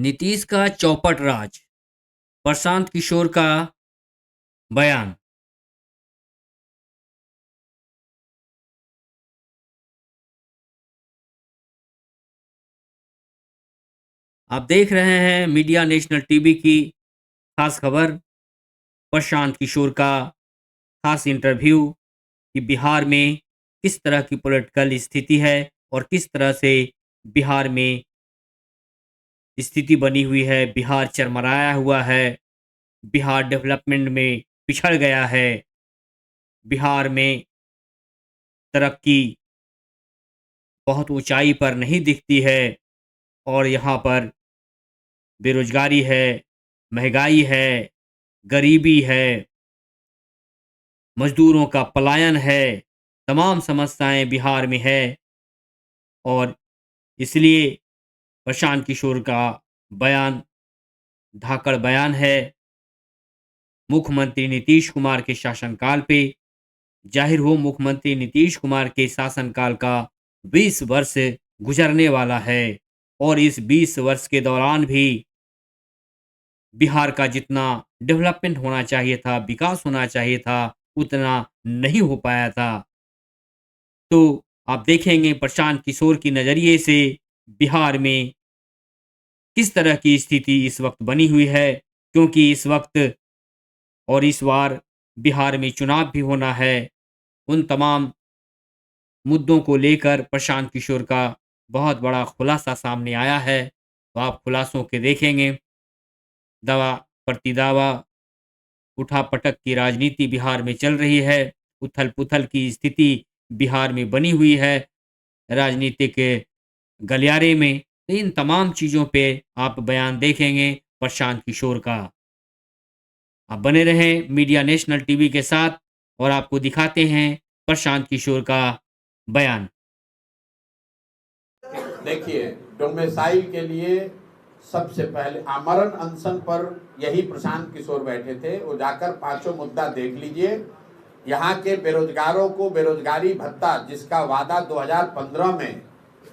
नीतीश का चौपट राज, प्रशांत किशोर का बयान। आप देख रहे हैं मीडिया नेशनल टीवी की खास खबर, प्रशांत किशोर का खास इंटरव्यू कि बिहार में किस तरह की पॉलिटिकल स्थिति है और किस तरह से बिहार में स्थिति बनी हुई है। बिहार चरमराया हुआ है, बिहार डेवलपमेंट में पिछड़ गया है, बिहार में तरक्की बहुत ऊंचाई पर नहीं दिखती है और यहाँ पर बेरोजगारी है, महंगाई है, गरीबी है, मजदूरों का पलायन है, तमाम समस्याएं बिहार में है। और इसलिए प्रशांत किशोर का बयान धाकड़ बयान है। मुख्यमंत्री नीतीश कुमार के शासनकाल पे जाहिर हो, मुख्यमंत्री नीतीश कुमार के शासनकाल का 20 वर्ष गुजरने वाला है और इस 20 वर्ष के दौरान भी बिहार का जितना डेवलपमेंट होना चाहिए था, विकास होना चाहिए था, उतना नहीं हो पाया था। तो आप देखेंगे प्रशांत किशोर की नज़रिए से बिहार में किस तरह की स्थिति इस वक्त बनी हुई है, क्योंकि इस वक्त और इस बार बिहार में चुनाव भी होना है। उन तमाम मुद्दों को लेकर प्रशांत किशोर का बहुत बड़ा खुलासा सामने आया है। तो आप खुलासों के देखेंगे, दावा प्रतिदावा, उठापटक की राजनीति बिहार में चल रही है, उथल-पुथल की स्थिति बिहार में बनी हुई है राजनीतिक गलियारे में। तो इन तमाम चीज़ों पे आप बयान देखेंगे प्रशांत किशोर का। आप बने रहें मीडिया नेशनल टीवी के साथ और आपको दिखाते हैं प्रशांत किशोर का बयान। देखिए, डोमेसाइल के लिए सबसे पहले आमरण अनशन पर यही प्रशांत किशोर बैठे थे। वो जाकर पांचों मुद्दा देख लीजिए। यहाँ के बेरोजगारों को बेरोजगारी भत्ता, जिसका वादा 2015 में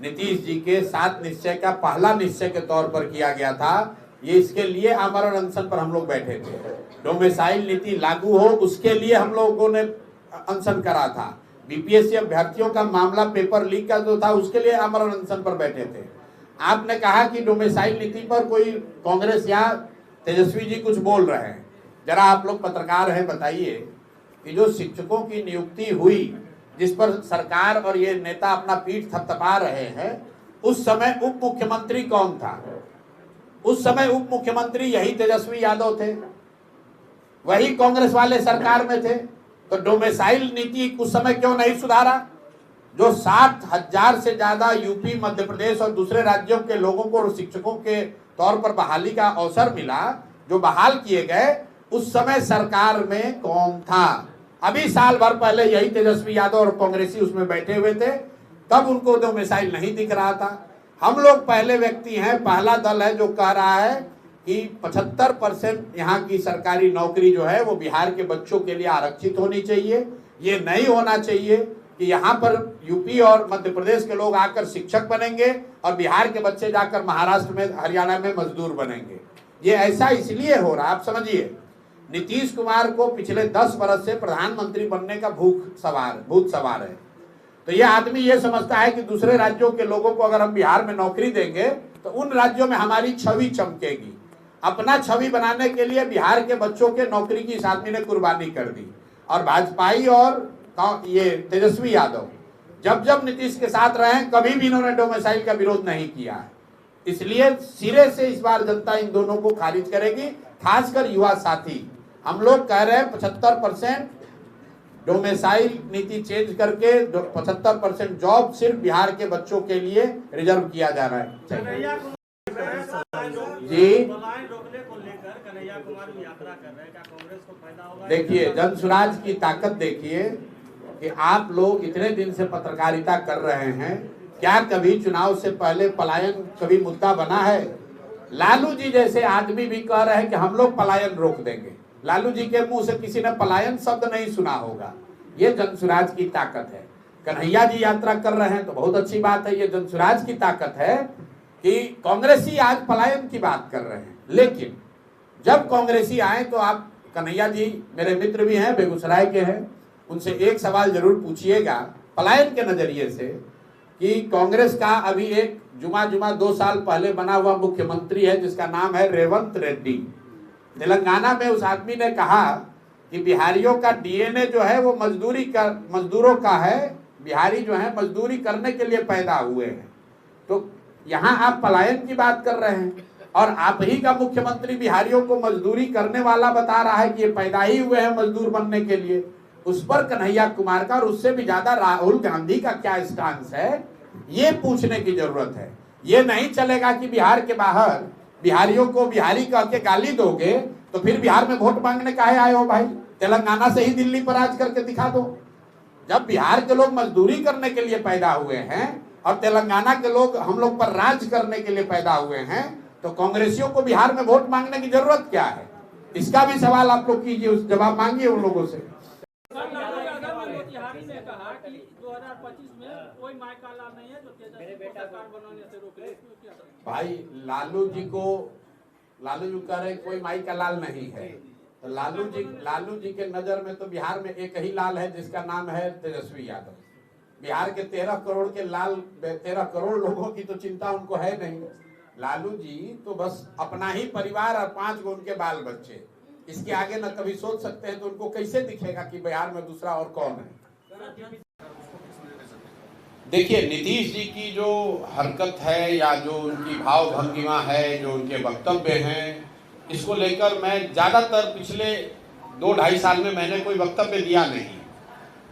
नीतीश जी के 7 निश्चय का पहला निश्चय के तौर पर किया गया था, ये इसके लिए आमरण अनशन पर हम लोग बैठे थे। डोमेसाइल नीति लागू हो, उसके लिए हम लोगों ने अनशन करा था। बीपीएससी अभ्यर्थियों का मामला पेपर लीक का जो था, उसके लिए आमरण अनशन पर बैठे थे। आपने कहा कि डोमेसाइल नीति पर कोई कांग्रेस या तेजस्वी जी कुछ बोल रहे हैं। जरा आप लोग पत्रकार हैं, बताइए कि जो शिक्षकों की नियुक्ति हुई, जिस पर सरकार और ये नेता अपना पीठ थपथपा रहे हैं, उस समय उप मुख्यमंत्री कौन था? उस समय उप मुख्यमंत्री यही तेजस्वी यादव थे, वही कांग्रेस वाले सरकार में थे। तो डोमेसाइल नीति उस समय क्यों नहीं सुधारा? जो 60,000 से ज्यादा यूपी, मध्य प्रदेश और दूसरे राज्यों के लोगों को शिक्षकों के तौर पर बहाली का अवसर मिला, जो बहाल किए गए, उस समय सरकार में कौन था? अभी साल भर पहले यही तेजस्वी यादव और कांग्रेसी उसमें बैठे हुए थे, तब उनको डोमेसाइल नहीं दिख रहा था। हम लोग पहले व्यक्ति हैं, पहला दल है जो कह रहा है कि 75% यहाँ की सरकारी नौकरी जो है वो बिहार के बच्चों के लिए आरक्षित होनी चाहिए। ये नहीं होना चाहिए कि यहाँ पर यूपी और मध्य प्रदेश के लोग आकर शिक्षक बनेंगे और बिहार के बच्चे जाकर महाराष्ट्र में, हरियाणा में मजदूर बनेंगे। ये ऐसा इसलिए हो रहा, आप समझिए। नीतीश कुमार को पिछले 10 वर्ष से प्रधानमंत्री बनने का भूत सवार है। तो ये आदमी ये समझता है कि दूसरे राज्यों के लोगों को अगर हम बिहार में नौकरी देंगे तो उन राज्यों में हमारी छवि चमकेगी। अपना छवि बनाने के लिए बिहार के बच्चों के नौकरी की इस आदमी ने कुर्बानी कर दी। और भाजपाई और ये तेजस्वी यादव जब जब नीतीश के साथ रहे, कभी भी इन्होंने डोमेसाइल का विरोध नहीं किया है। इसलिए सिरे से इस बार जनता इन दोनों को खारिज करेगी, खासकर युवा साथी। हम लोग कह रहे हैं 75% डोमेसाइल नीति चेंज करके 75% जॉब सिर्फ बिहार के बच्चों के लिए रिजर्व किया जा रहा है। जी देखिए, जनसुराज की ताकत देखिए कि आप लोग इतने दिन से पत्रकारिता कर रहे हैं, क्या कभी चुनाव से पहले पलायन कभी मुद्दा बना है? लालू जी जैसे आदमी भी कह रहे हैं कि हम लोग पलायन रोक देंगे। लालू जी के मुंह से किसी ने पलायन शब्द नहीं सुना होगा। ये जनसुराज की ताकत है। कन्हैया जी यात्रा कर रहे हैं तो बहुत अच्छी बात है। ये जनसुराज की ताकत है कि कांग्रेसी आज पलायन की बात कर रहे हैं, लेकिन जब कांग्रेसी आए तो आप कन्हैया जी मेरे मित्र भी हैं, बेगूसराय के हैं, उनसे एक सवाल जरूर पूछिएगा पलायन के नजरिए से कि कांग्रेस का अभी एक जुमा 2 साल पहले बना हुआ मुख्यमंत्री है जिसका नाम है रेवंत रेड्डी। तेलंगाना में उस आदमी ने कहा कि बिहारियों का डीएनए जो है वो मजदूरों का है, बिहारी जो है मजदूरी करने के लिए पैदा हुए हैं। तो यहाँ आप पलायन की बात कर रहे हैं और आप ही का मुख्यमंत्री बिहारियों को मजदूरी करने वाला बता रहा है कि ये पैदा ही हुए हैं मजदूर बनने के लिए। उस पर कन्हैया कुमार का और उससे भी ज्यादा राहुल गांधी का क्या स्टांस है, ये पूछने की जरूरत है। ये नहीं चलेगा कि बिहार के बाहर बिहारियों को बिहारी कह के गाली दोगे तो फिर बिहार में वोट मांगने काहे आए हो भाई? तेलंगाना से ही दिल्ली पर राज करके दिखा दो। जब बिहार के लोग मजदूरी करने के लिए पैदा हुए हैं और तेलंगाना के लोग हम लोग पर राज करने के लिए पैदा हुए हैं, तो कांग्रेसियों को बिहार में वोट मांगने की जरूरत क्या है? इसका भी सवाल आप लोग कीजिए, उस जवाब मांगिए उन लोगों से। ने कहा कि 2025 में कोई माई का लाल नहीं है जो तेजस्वी को सरकार बनाने से रोके। भाई लालू जी कह रहे कोई माई का लाल नहीं है, तो लालू जी के नजर में तो बिहार में एक ही लाल है जिसका नाम है तेजस्वी यादव। बिहार के 13 करोड़ के 13 करोड़ लोगों की तो चिंता उनको है नहीं। लालू जी तो बस अपना ही परिवार और 5 गो उनके बाल बच्चे, इसके आगे न कभी सोच सकते हैं। तो उनको कैसे दिखेगा कि बिहार में दूसरा और कौन है? देखिए, नीतीश जी की जो हरकत है या जो उनकी भाव भंगिमा है, जो उनके वक्तव्य हैं, इसको लेकर मैं ज्यादातर पिछले 2-2.5 साल में मैंने कोई वक्तव्य दिया नहीं।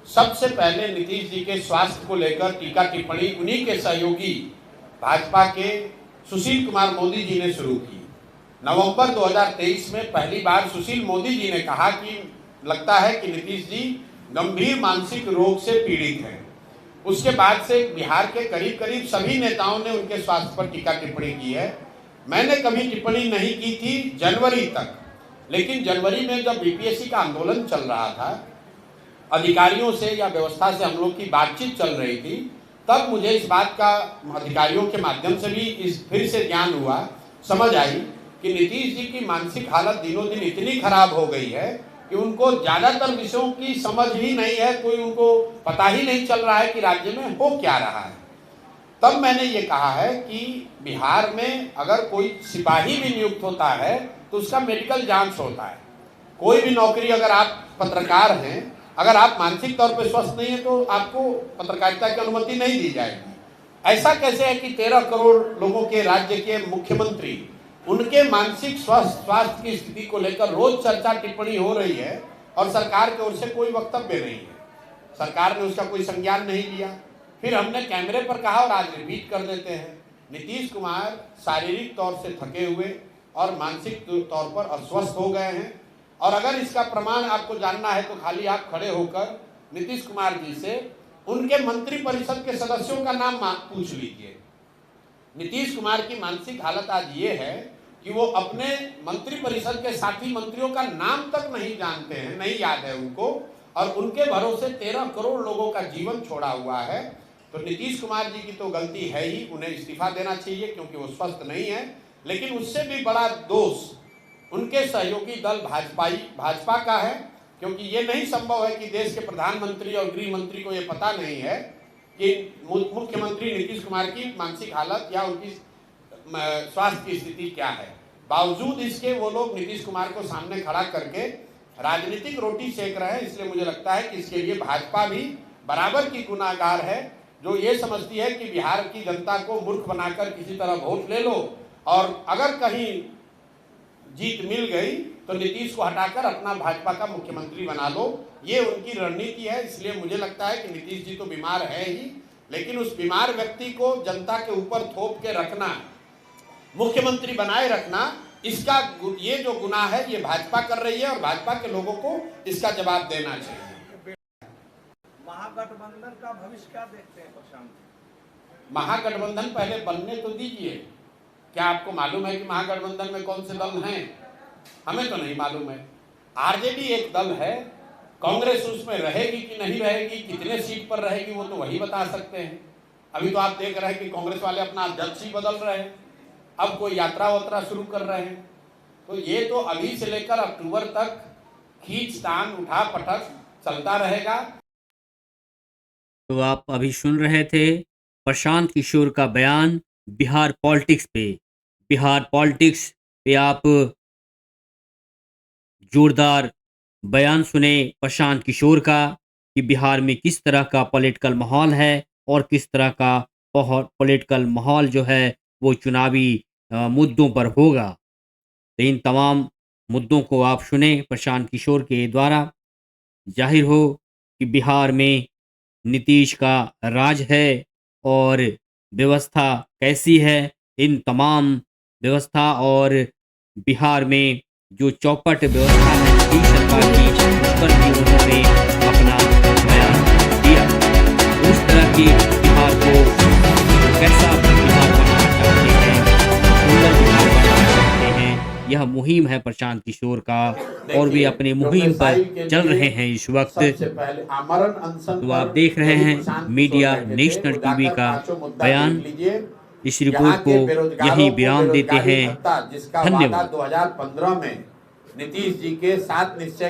सबसे पहले नीतीश जी के स्वास्थ्य को लेकर टीका टिप्पणी उन्हीं के सहयोगी भाजपा के सुशील कुमार मोदी जी ने शुरू की। नवंबर 2023 में पहली बार सुशील मोदी जी ने कहा कि लगता है कि नीतीश जी गंभीर मानसिक रोग से पीड़ित हैं। उसके बाद से बिहार के करीब सभी नेताओं ने उनके स्वास्थ्य पर टीका टिप्पणी की है। मैंने कभी टिप्पणी नहीं की थी जनवरी तक, लेकिन जनवरी में जब बीपीएससी का आंदोलन चल रहा था, अधिकारियों से या व्यवस्था से हम लोग की बातचीत चल रही थी, तब मुझे इस बात का अधिकारियों के माध्यम से भी फिर से ज्ञान हुआ, समझ आई कि नीतीश जी की मानसिक हालत दिनों दिन इतनी खराब हो गई है कि उनको ज्यादातर विषयों की समझ ही नहीं है, कोई उनको पता ही नहीं चल रहा है कि राज्य में हो क्या रहा है। तब मैंने ये कहा है कि बिहार में अगर कोई सिपाही भी नियुक्त होता है तो उसका मेडिकल जांच होता है। कोई भी नौकरी, अगर आप पत्रकार हैं, अगर आप मानसिक तौर पर स्वस्थ नहीं है तो आपको पत्रकारिता की अनुमति नहीं दी जाएगी। ऐसा कैसे है कि 13 करोड़ लोगों के राज्य के मुख्यमंत्री, उनके मानसिक स्वास्थ्य की स्थिति को लेकर रोज चर्चा टिप्पणी हो रही है और सरकार की ओर से कोई वक्तव्य नहीं है, सरकार ने उसका कोई संज्ञान नहीं लिया। फिर हमने कैमरे पर कहा और आज रिपीट कर देते हैं, नीतीश कुमार शारीरिक तौर से थके हुए और मानसिक तौर पर अस्वस्थ हो गए हैं। और अगर इसका प्रमाण आपको जानना है तो खाली आप खड़े होकर नीतीश कुमार जी से उनके मंत्री परिषद के सदस्यों का नाम पूछ लीजिए। नीतीश कुमार की मानसिक हालत आज ये है कि वो अपने मंत्री परिषद के साथी मंत्रियों का नाम तक नहीं जानते हैं, नहीं याद है उनको, और उनके भरोसे 13 करोड़ लोगों का जीवन छोड़ा हुआ है। तो नीतीश कुमार जी की तो गलती है ही, उन्हें इस्तीफा देना चाहिए क्योंकि वो स्वस्थ नहीं है। लेकिन उससे भी बड़ा दोष उनके सहयोगी दल भाजपा का है, क्योंकि ये नहीं संभव है कि देश के प्रधानमंत्री और गृह मंत्री को ये पता नहीं है कि मुख्यमंत्री नीतीश कुमार की मानसिक हालत या उनकी स्वास्थ्य की स्थिति क्या है। बावजूद इसके वो लोग नीतीश कुमार को सामने खड़ा करके राजनीतिक रोटी सेक रहे हैं। इसलिए मुझे लगता है कि इसके लिए भाजपा भी बराबर की गुनाहगार है, जो ये समझती है कि बिहार की जनता को मूर्ख बनाकर किसी तरह वोट ले लो और अगर कहीं जीत मिल गई तो नीतीश को हटाकर अपना भाजपा का मुख्यमंत्री बना लो। ये उनकी रणनीति है। इसलिए मुझे लगता है कि नीतीश जी तो बीमार है ही, लेकिन उस बीमार व्यक्ति को जनता के ऊपर थोप के रखना, मुख्यमंत्री बनाए रखना, इसका ये जो गुनाह है ये भाजपा कर रही है और भाजपा के लोगों को इसका जवाब देना चाहिए। महागठबंधन का भविष्य क्या देखते हैं प्रशांत? महागठबंधन पहले बनने तो दीजिए। क्या आपको मालूम है कि महागठबंधन में कौन से दल हैं? हमें तो नहीं मालूम है। आरजेडी एक दल है, कांग्रेस उसमें रहेगी कि नहीं रहेगी, कितने सीट पर रहेगी, वो तो वही बता सकते हैं। अभी तो आप देख रहे हैं कि कांग्रेस वाले अपना अध्यक्ष ही बदल रहे हैं। अब कोई यात्रा वात्रा शुरू कर रहे हैं। तो ये तो अभी से लेकर अक्टूबर तक खींचतान उठा पटक चलता रहेगा। तो आप अभी सुन रहे थे प्रशांत किशोर का बयान बिहार पॉलिटिक्स पे। बिहार पॉलिटिक्स पे आप जोरदार बयान सुने प्रशांत किशोर का कि बिहार में किस तरह का पॉलिटिकल माहौल है और किस तरह का पॉलिटिकल माहौल जो है वो चुनावी मुद्दों पर होगा। तो इन तमाम मुद्दों को आप सुने प्रशांत किशोर के द्वारा। जाहिर हो कि बिहार में नीतीश का राज है और व्यवस्था कैसी है, इन तमाम व्यवस्था और बिहार में जो चौपट व्यवस्था है नीतीश सरकार की, उस पर भी उन्होंने अपना बयान दिया। उस तरह की बिहार को कैसा बिहार बनाना चाहते हैं, सुंदर बिहार बनाना चाहते हैं, यह मुहिम है प्रशांत किशोर का और वे अपने मुहिम पर चल रहे हैं इस वक्त। सबसे पहले आमरण अनशन तो पर आप देख रहे यही हैं प्रशांत मीडिया किशोर बैठे थे। नेशनल वो टीवी जाकर का पांचों मुद्दा बयान। देख लीजिए। इस यहाँ रिपोर्ट के को बेरोजगारों यहीं को विराम देते बेरोजगारी हैं। भत्ता जिसका वादा धन्यवाद। 2015 में नीतीश जी के 7 निश्चय